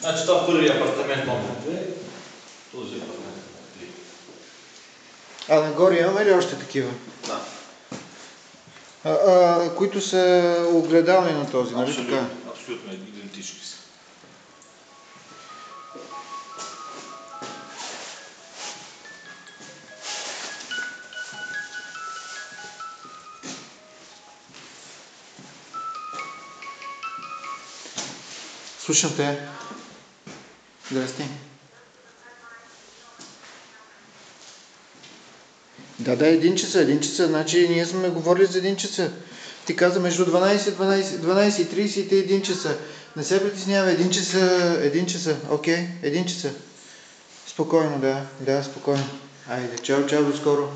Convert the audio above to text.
Значи това първи апартамент номер 2, този апартамент номер 3. А нагоре имаме ли още такива? Да. Които са огледални на този, нали така? Абсолютно идентични са. Слушам те. Здрасти. Да, 1 часа, значи ние сме говорили за 1 часа. Ти каза между 12:30 и 1 часа. Не се притеснявай, 1 часа, окей, 1 часа. Спокойно, да, спокойно. Айде, чао, до скоро.